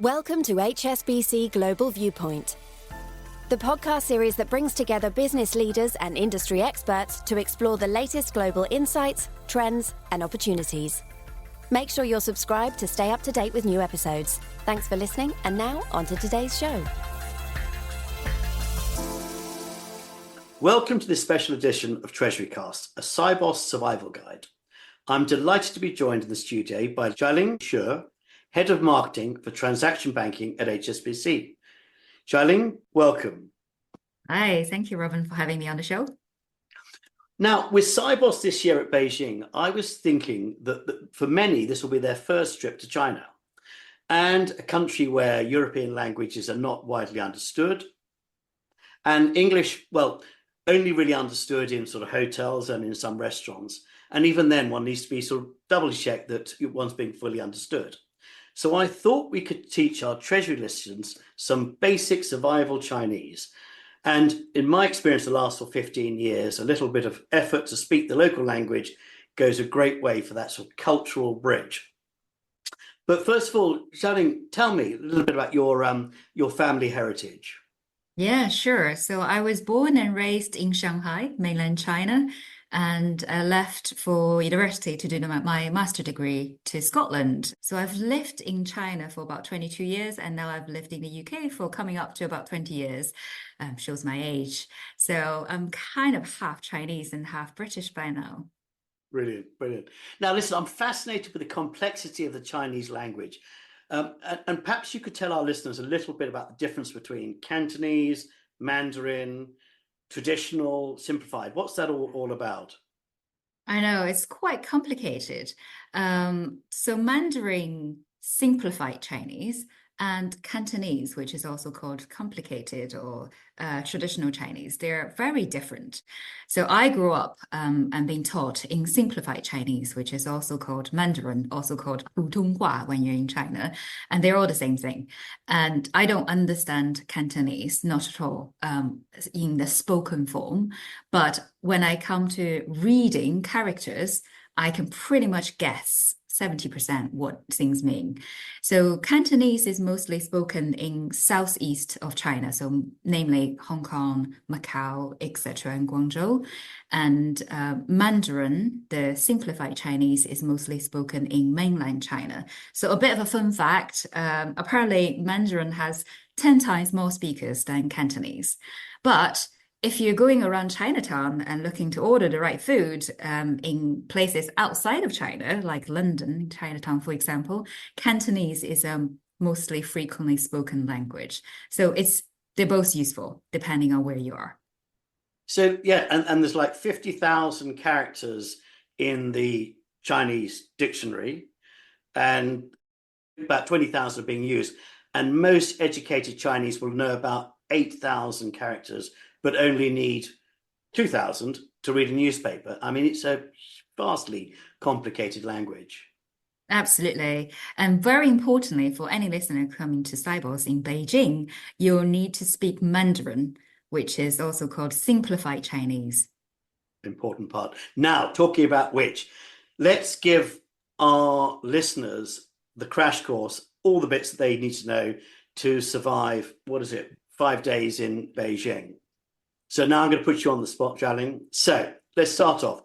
Welcome to HSBC Global Viewpoint, the podcast series that brings together business leaders and industry experts to explore the latest global insights, trends, and opportunities. Make sure you're subscribed to stay up to date with new episodes. Thanks for listening, and now on to today's show. Welcome to this special edition of Treasury Cast, a Sibos survival guide. I'm delighted to be joined in the studio by Xiaoling Che, Head of Marketing for Transaction Banking at HSBC. Xiaoling, welcome. Hi, thank you, Robin, for having me on the show. Now, with Sibos this year at Beijing, I was thinking that for many, this will be their first trip to China, and a country where European languages are not widely understood, and English, well, only really understood in sort of hotels and in some restaurants. And even then, one needs to be sort of double checked that one's being fully understood. So I thought we could teach our Treasury listeners some basic survival Chinese. And in my experience, the last 15 years, a little bit of effort to speak the local language goes a great way for that sort of cultural bridge. But first of all, Xiaoling, tell me a little bit about your family heritage. Yeah, sure. So I was born and raised in Shanghai, mainland China, and I left for university to do my master degree to Scotland. So I've lived in China for about 22 years, and now I've lived in the UK for coming up to about 20 years. Shows my age. So I'm kind of half Chinese and half British by now. Brilliant, brilliant. Now, listen, I'm fascinated with the complexity of the Chinese language. And perhaps you could tell our listeners a little bit about the difference between Cantonese, Mandarin, traditional, simplified. What's that all about? I know, it's quite complicated. So Mandarin simplified Chinese and Cantonese, which is also called complicated or traditional Chinese, they're very different. So I grew up and being taught in simplified Chinese, which is also called Mandarin, also called 普通话 when you're in China, and they're all the same thing. And I don't understand Cantonese, not at all, in the spoken form. But when I come to reading characters, I can pretty much guess 70% what things mean. So Cantonese is mostly spoken in southeast of China, so namely Hong Kong, Macau, etc., and Guangzhou. And Mandarin, the simplified Chinese, is mostly spoken in mainland China. So a bit of a fun fact, apparently Mandarin has 10 times more speakers than Cantonese. But if you're going around Chinatown and looking to order the right food in places outside of China, like London, Chinatown, for example, Cantonese is a mostly frequently spoken language. So they're both useful depending on where you are. So, yeah, and there's like 50,000 characters in the Chinese dictionary, and about 20,000 are being used. And most educated Chinese will know about 8,000 characters, but only need 2,000 to read a newspaper. I mean, it's a vastly complicated language. Absolutely. And very importantly, for any listener coming to Sibos in Beijing, you'll need to speak Mandarin, which is also called simplified Chinese. Important part. Now, talking about which, let's give our listeners the crash course, all the bits that they need to know to survive, 5 days in Beijing. So now I'm going to put you on the spot, Xiaoling. So let's start off.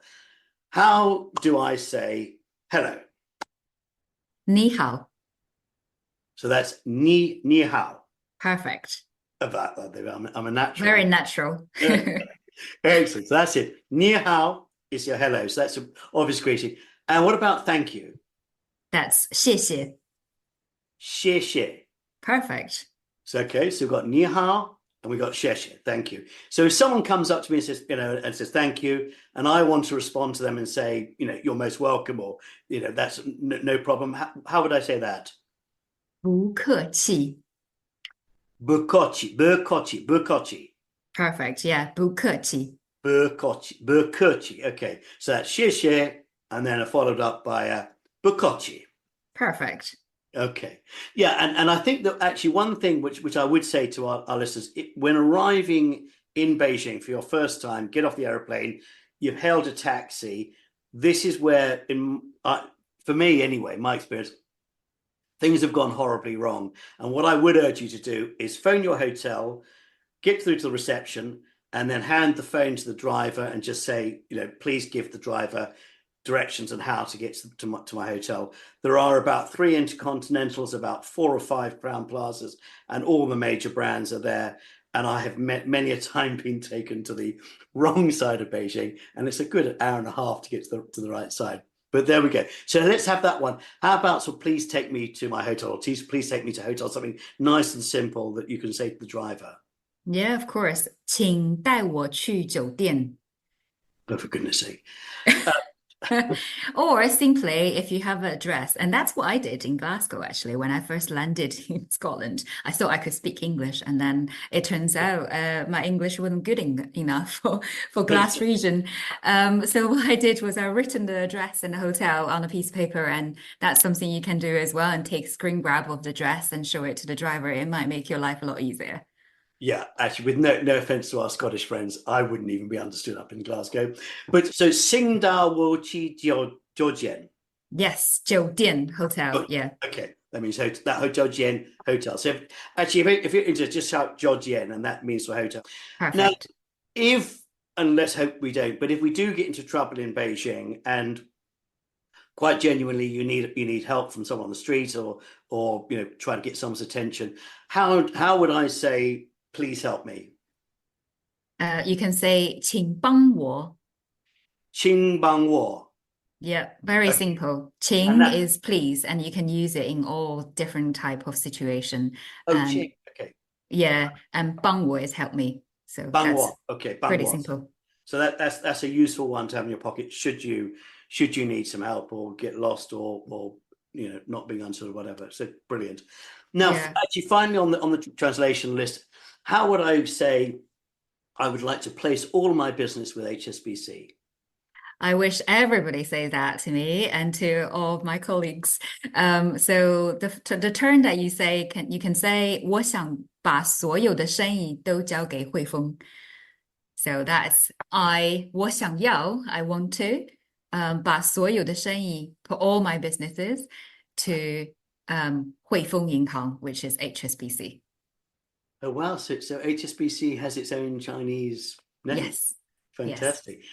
How do I say hello? Ni hao. So that's ni hao. Perfect. I'm a natural. Very natural. Excellent. So that's it. Ni hao is your hello. So that's an obvious greeting. And what about thank you? That's 谢谢. 谢谢. Perfect. So, okay, so we've got ni hao and we've got 谢谢. Thank you. So if someone comes up to me and says, thank you, and I want to respond to them and say, you're most welcome, or, that's no problem. How would I say that? 不客气. 不客气, 不客气, 不客气. Perfect. Yeah. 不客气. 不客气, 不客气. Okay. So that's 谢谢, and then followed up by 不客气. Perfect. Okay. Yeah. And I think that actually one thing which I would say to our listeners, when arriving in Beijing for your first time, get off the aeroplane, you've hailed a taxi. This is where, for me anyway, my experience, things have gone horribly wrong. And what I would urge you to do is phone your hotel, get through to the reception, and then hand the phone to the driver and just say, please give the driver directions on how to get to my hotel. There are about 3 Intercontinentals, about 4 or 5 Crown Plazas, and all the major brands are there. And I have many a time been taken to the wrong side of Beijing, and it's a good hour and a half to get to the right side. But there we go. So let's have that one. How about, so please take me to my hotel, or please take me to hotel, something nice and simple that you can say to the driver. Yeah, of course. 请带我去酒店. Oh, for goodness sake. Or simply, if you have an address, and that's what I did in Glasgow actually. When I first landed in Scotland, I thought I could speak English, and then it turns out my English wasn't good enough for Glas region. So what I did was I written the address in the hotel on a piece of paper, and that's something you can do as well, and take screen grab of the address and show it to the driver. It might make your life a lot easier. Yeah, actually, with no offense to our Scottish friends, I wouldn't even be understood up in Glasgow. But so Tsingda Wo Chi Jian. Yes, 酒店 hotel. Yeah. Okay, that means that hotel Jian hotel. So if you're into, just shout Jian, and that means for hotel. Perfect. Now, and let's hope we don't, but if we do get into trouble in Beijing, and quite genuinely you need help from someone on the street, or try to get someone's attention, how would I say, please help me? You can say 请帮我. 请帮我. Yeah, very simple. 请 is please, and you can use it in all different type of situation. Okay. Yeah, and 帮我 is help me. So that's pretty simple. So that's a useful one to have in your pocket should you need some help, or get lost, or not being understood or whatever. So brilliant. Now, actually, finally on the translation list, how would I say I would like to place all my business with HSBC? I wish everybody say that to me and to all of my colleagues. So the term that you say, you can say 我想把所有的生意都交给汇丰. So that's我想要, I want to, 把所有的生意, put all my businesses to 汇丰银行, which is HSBC. Oh wow! So HSBC has its own Chinese name. Yes. Fantastic. Yes.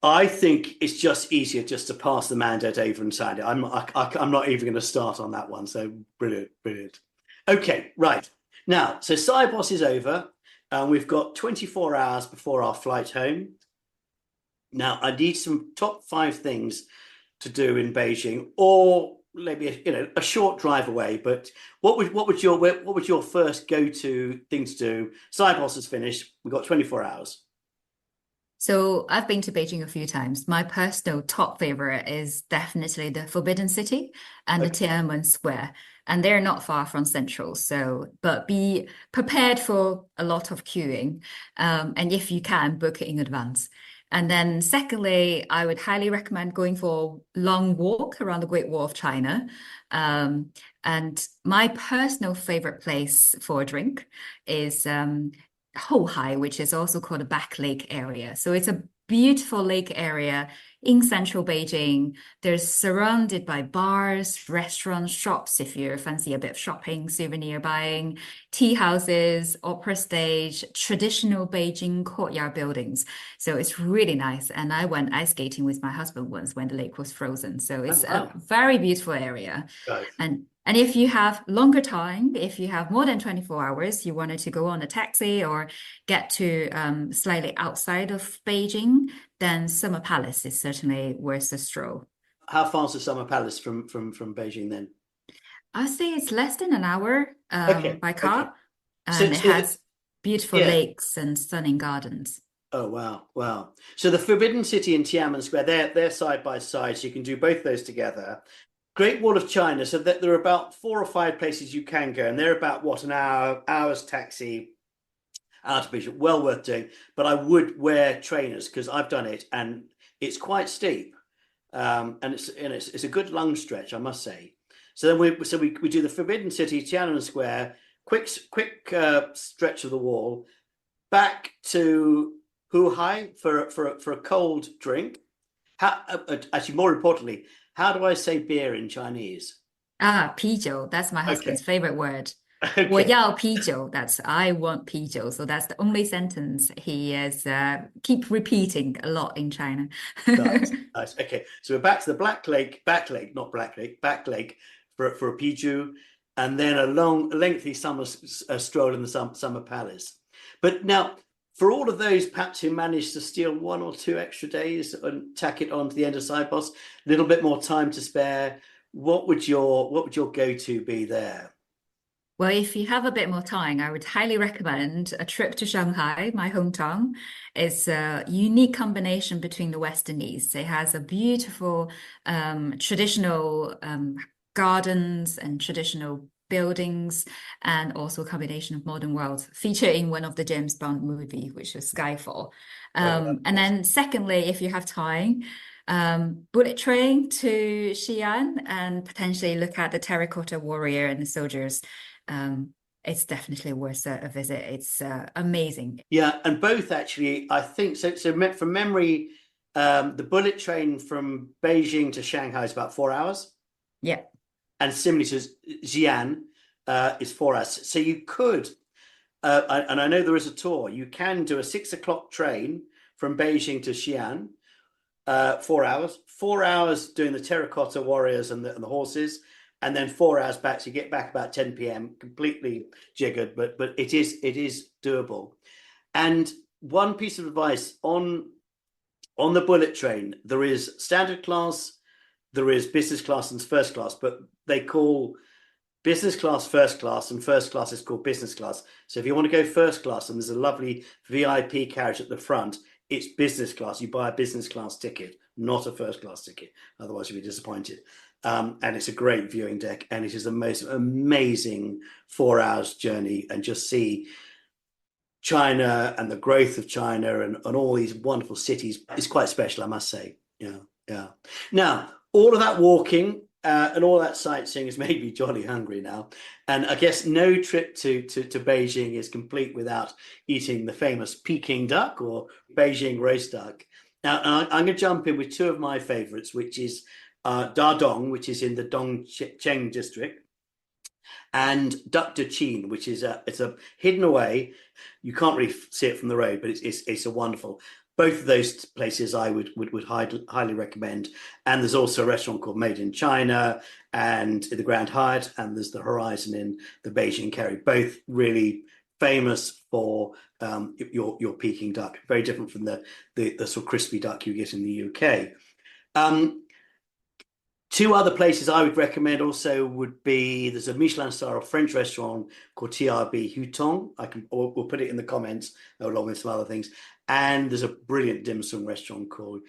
I think it's just easier just to pass the mandate over and sign it. I'm not even going to start on that one. So brilliant. Okay, right. Now, so Sibos is over, and we've got 24 hours before our flight home. Now, I need some top 5 things to do in Beijing, or maybe a short drive away. But what would your first go-to thing to do? Sibos is finished. We've got 24 hours. So I've been to Beijing a few times. My personal top favorite is definitely the Forbidden City and the Tiananmen Square. And they're not far from Central. But be prepared for a lot of queuing. And if you can, book it in advance. And then secondly, I would highly recommend going for a long walk around the Great Wall of China. And my personal favorite place for a drink is Hohai, which is also called a back lake area. So it's a beautiful lake area in central Beijing. They're surrounded by bars, restaurants, shops, if you fancy a bit of shopping, souvenir buying, tea houses, opera stage, traditional Beijing courtyard buildings. So it's really nice. And I went ice skating with my husband once when the lake was frozen. So it's a very beautiful area. Right. And if you have longer time, if you have more than 24 hours, you wanted to go on a taxi or get to slightly outside of Beijing, then Summer Palace is certainly worth a stroll. How far is the Summer Palace from Beijing then? I'd say it's less than an hour by car. And it has beautiful lakes and stunning gardens. Oh, wow. So the Forbidden City and Tiananmen Square, they're side by side, so you can do both those together. Great Wall of China, so that there are about 4 or 5 places you can go, and they're about an hour's taxi out of Beijing. Well worth doing, but I would wear trainers because I've done it, and it's quite steep, and it's a good long stretch, I must say. So then we do the Forbidden City, Tiananmen Square, quick stretch of the wall, back to Huhai for a cold drink. Actually, more importantly, how do I say beer in Chinese? Ah, 啤酒. That's my Okay. husband's favorite word. 我 Okay. 要啤酒. That's I want 啤酒. So that's the only sentence he is keep repeating a lot in China. Nice. Nice. Okay. So we're back to the Back Lake, not Black Lake, Back Lake for a Piju, and then a lengthy summer stroll in the summer palace. But now, for all of those perhaps who managed to steal 1 or 2 extra days and tack it on to the end of Sibos, a little bit more time to spare, what would your go-to be there? Well, if you have a bit more time, I would highly recommend a trip to Shanghai, my hometown. It's a unique combination between the West and East. It has a beautiful traditional gardens and traditional buildings, and also a combination of modern world featured in one of the James Bond movie, which is Skyfall. And then secondly, if you have time, bullet train to Xi'an and potentially look at the terracotta warrior and the soldiers. It's definitely worth a visit. It's amazing. Yeah, and both actually, I think so. So from memory, the bullet train from Beijing to Shanghai is about 4 hours, Yeah. and similarly to Xi'an is 4 hours. So you could, and I know there is a tour. You can do a 6 o'clock train from Beijing to Xi'an, 4 hours. 4 hours doing the terracotta warriors and the horses, and then 4 hours back. So you get back about 10 p.m. completely jiggered, but it is doable. And one piece of advice on the bullet train, there is standard class, there is business class and first class, but they call business class first class, and first class is called business class. So if you want to go first class and there's a lovely VIP carriage at the front, it's business class. You buy a business class ticket, not a first class ticket. Otherwise, you'll be disappointed. And it's a great viewing deck, and it is the most amazing 4 hours journey, and just see China and the growth of China and all these wonderful cities. It's quite special, I must say. Yeah, yeah. Now, all of that walking and all that sightseeing has made me jolly hungry now. And I guess no trip to Beijing is complete without eating the famous Peking duck or Beijing roast duck. Now, I'm going to jump in with two of my favorites, which is Dadong, which is in the Dongcheng district, and Duc de Chin, which is it's a hidden away. You can't really see it from the road, but it's a wonderful. Both of those places I would highly recommend. And there's also a restaurant called Made in China and the Grand Hyatt, and there's the Horizon in the Beijing Carry. Both really famous for your Peking duck. Very different from the sort of crispy duck you get in the UK. Two other places I would recommend also would be, there's a Michelin star French restaurant called TRB Hutong. We'll put it in the comments along with some other things. And there's a brilliant dim sum restaurant called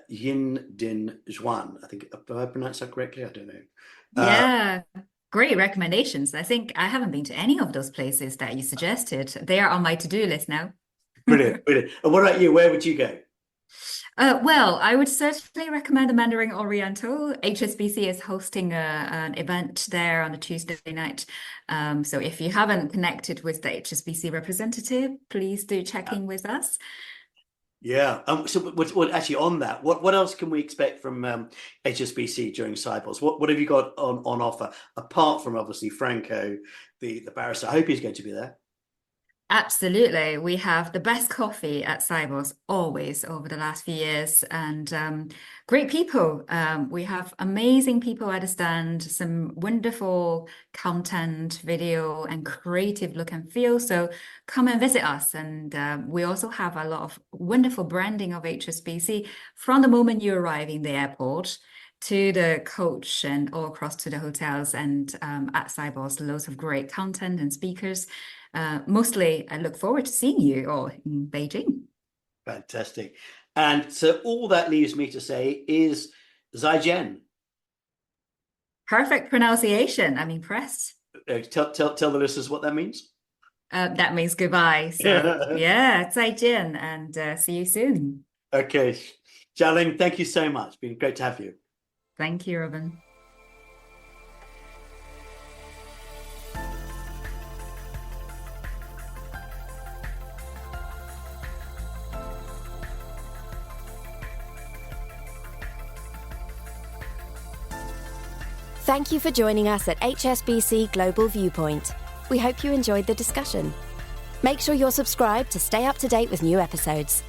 Yin Din Zhuan. I think, have I pronounced that correctly? I don't know. Yeah. Great recommendations. I think I haven't been to any of those places that you suggested. They are on my to-do list now. Brilliant, brilliant. And what about you? Where would you go? Well, I would certainly recommend the Mandarin Oriental. HSBC is hosting an event there on a Tuesday night. So if you haven't connected with the HSBC representative, please do check in with us. Yeah. So what actually on that, what else can we expect from HSBC during Sibos? What have you got on offer, apart from obviously Franco, the barrister? I hope he's going to be there. Absolutely. We have the best coffee at Sibos always over the last few years, and great people. We have amazing people at the stand, some wonderful content, video, and creative look and feel. So come and visit us. And we also have a lot of wonderful branding of HSBC from the moment you arrive in the airport to the coach and all across to the hotels, and at Sibos, loads of great content and speakers. Mostly, I look forward to seeing you all in Beijing. Fantastic. And so all that leaves me to say is Zaijian. Perfect pronunciation. I'm impressed. Tell the listeners what that means. That means goodbye. So yeah, 再见, and see you soon. Okay. Xiaoling, thank you so much. It's been great to have you. Thank you, Robin. Thank you for joining us at HSBC Global Viewpoint. We hope you enjoyed the discussion. Make sure you're subscribed to stay up to date with new episodes.